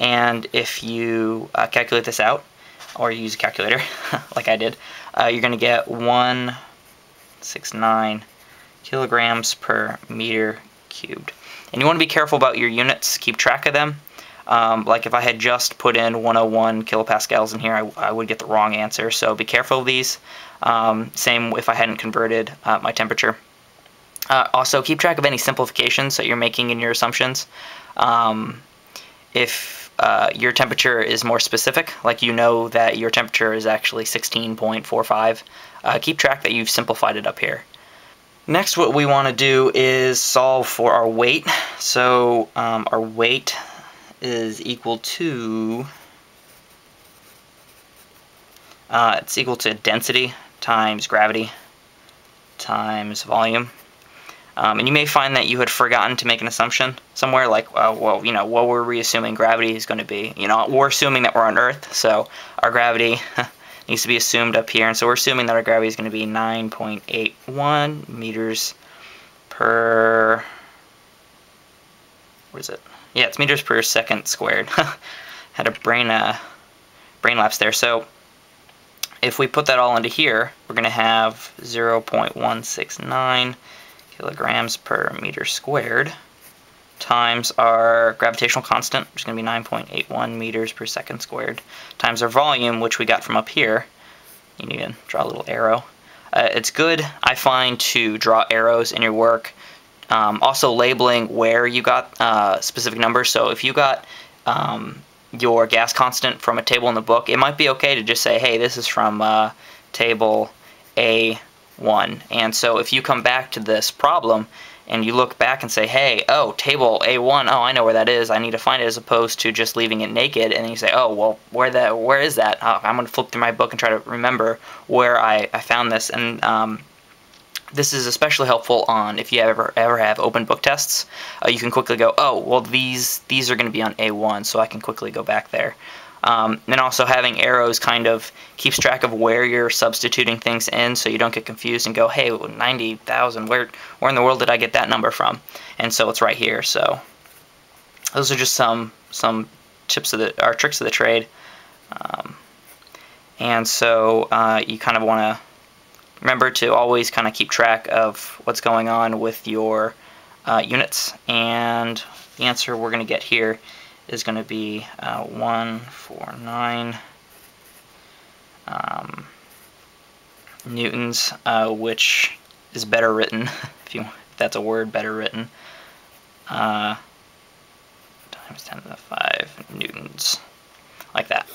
And if you calculate this out, or use a calculator like I did, you're going to get 169 kilograms per meter cubed. And you want to be careful about your units, keep track of them. Like if I had just put in 101 kilopascals in here, I would get the wrong answer, so be careful of these. Same if I hadn't converted my temperature. Also, keep track of any simplifications that you're making in your assumptions. If your temperature is more specific, like you know that your temperature is actually 16.45, keep track that you've simplified it up here. Next, what we want to do is solve for our weight. So our weight is equal to, it's equal to density times gravity times volume. And you may find that you had forgotten to make an assumption somewhere, like, well, you know, what were we assuming gravity is going to be? You know, we're assuming that we're on Earth, so our gravity needs to be assumed up here, and so we're assuming that our gravity is going to be 9.81 meters per, what is it? Yeah, it's meters per second squared. Had a brain lapse there. So if we put that all into here, we're going to have 0.169 kilograms per meter squared times our gravitational constant, which is going to be 9.81 meters per second squared, times our volume, which we got from up here. You need to draw a little arrow. It's good, I find, to draw arrows in your work. Also labeling where you got specific numbers. So if you got your gas constant from a table in the book, it might be okay to just say, hey, this is from table A1. And so if you come back to this problem and you look back and say, hey, oh, table A1, oh, I know where that is, I need to find it, as opposed to just leaving it naked, and then you say, oh, well, where is that? Oh, I'm going to flip through my book and try to remember where I found this. And this is especially helpful on if you ever have open book tests. You can quickly go, oh, well, these are going to be on A1, so I can quickly go back there. And also having arrows kind of keeps track of where you're substituting things in, so you don't get confused and go, hey, 90,000, where in the world did I get that number from? And so it's right here. So those are just some tips of tricks of the trade. And so you kind of want to remember to always kind of keep track of what's going on with your units. And the answer we're going to get here is going to be 149 newtons, which is better written, if that's a word, better written, times 10 to the 5 newtons, like that.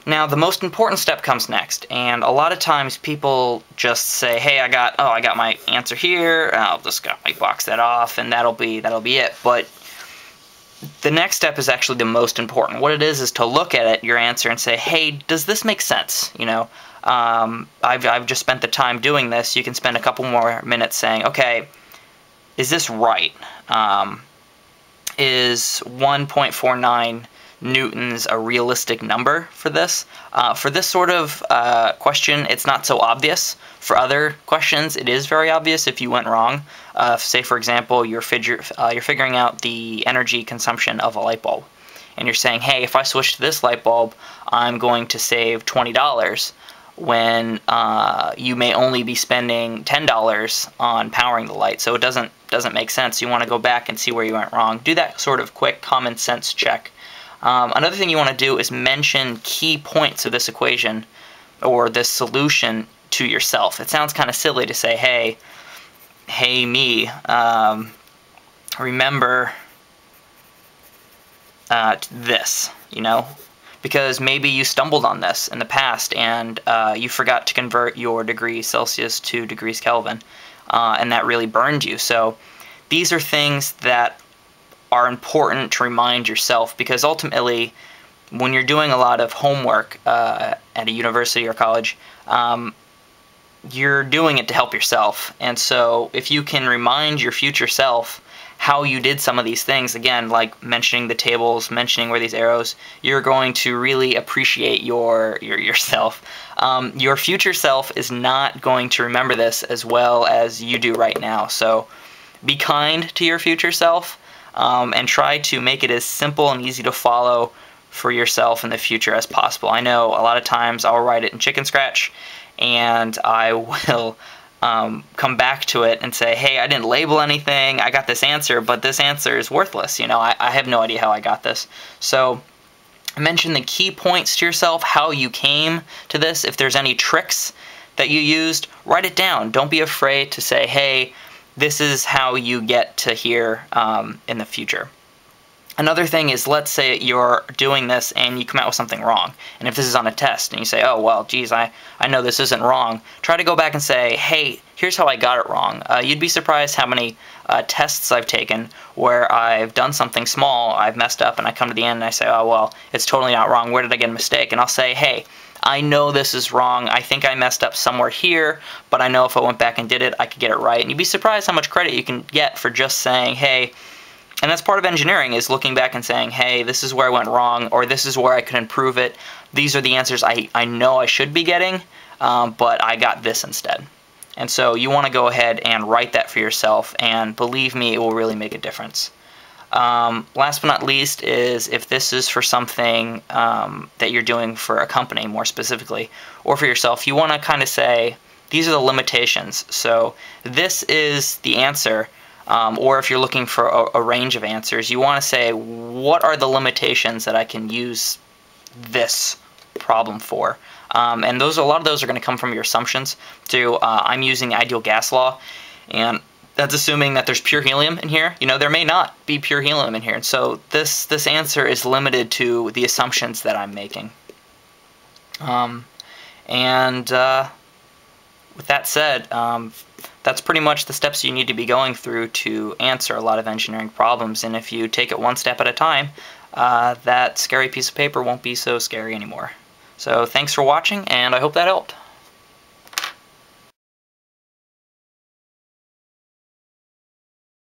Now the most important step comes next, and a lot of times people just say, hey, I got my answer here, I'll just box that off, and that'll be it. But the next step is actually the most important. What it is to look at it, your answer, and say, hey, does this make sense? You know, I've just spent the time doing this. You can spend a couple more minutes saying, okay, is this right? Is 1.49 newtons a realistic number for this? For this sort of question, it's not so obvious. For other questions, it is very obvious if you went wrong. Say, for example, you're figuring out the energy consumption of a light bulb, and you're saying, hey, if I switch to this light bulb, I'm going to save $20, when you may only be spending $10 on powering the light. So it doesn't make sense. You want to go back and see where you went wrong. Do that sort of quick common sense check. Another thing you want to do is mention key points of this equation or this solution to yourself. It sounds kind of silly to say, hey me, remember this, you know, because maybe you stumbled on this in the past and you forgot to convert your degrees Celsius to degrees Kelvin, and that really burned you. So these are things that are important to remind yourself, because ultimately when you're doing a lot of homework at a university or college, you're doing it to help yourself. And so if you can remind your future self how you did some of these things, again, like mentioning the tables, mentioning where these arrows, you're going to really appreciate yourself. Your future self is not going to remember this as well as you do right now. So be kind to your future self, and try to make it as simple and easy to follow for yourself in the future as possible. I know a lot of times I'll write it in Chicken Scratch, and I will come back to it and say, hey, I didn't label anything, I got this answer, but this answer is worthless. I have no idea how I got this. So mention the key points to yourself, how you came to this. If there's any tricks that you used, write it down. Don't be afraid to say, hey, this is how you get to here in the future. Another thing is, let's say you're doing this and you come out with something wrong. And if this is on a test and you say, oh, well, geez, I know this isn't wrong, try to go back and say, hey, here's how I got it wrong. You'd be surprised how many tests I've taken where I've done something small, I've messed up, and I come to the end and I say, oh, well, it's totally not wrong. Where did I get a mistake? And I'll say, hey, I know this is wrong. I think I messed up somewhere here, but I know if I went back and did it, I could get it right. And you'd be surprised how much credit you can get for just saying, hey, and that's part of engineering, is looking back and saying, hey, this is where I went wrong, or this is where I could improve it. These are the answers I know I should be getting, but I got this instead. And so you want to go ahead and write that for yourself, and believe me, it will really make a difference. Last but not least is, if this is for something that you're doing for a company more specifically, or for yourself, you want to kind of say, these are the limitations. So this is the answer. Or if you're looking for a range of answers, you want to say, what are the limitations that I can use this problem for? And a lot of those are going to come from your assumptions. So I'm using the ideal gas law, and that's assuming that there's pure helium in here. There may not be pure helium in here, and so this answer is limited to the assumptions that I'm making. With that said, that's pretty much the steps you need to be going through to answer a lot of engineering problems. And if you take it one step at a time, that scary piece of paper won't be so scary anymore. So thanks for watching, and I hope that helped.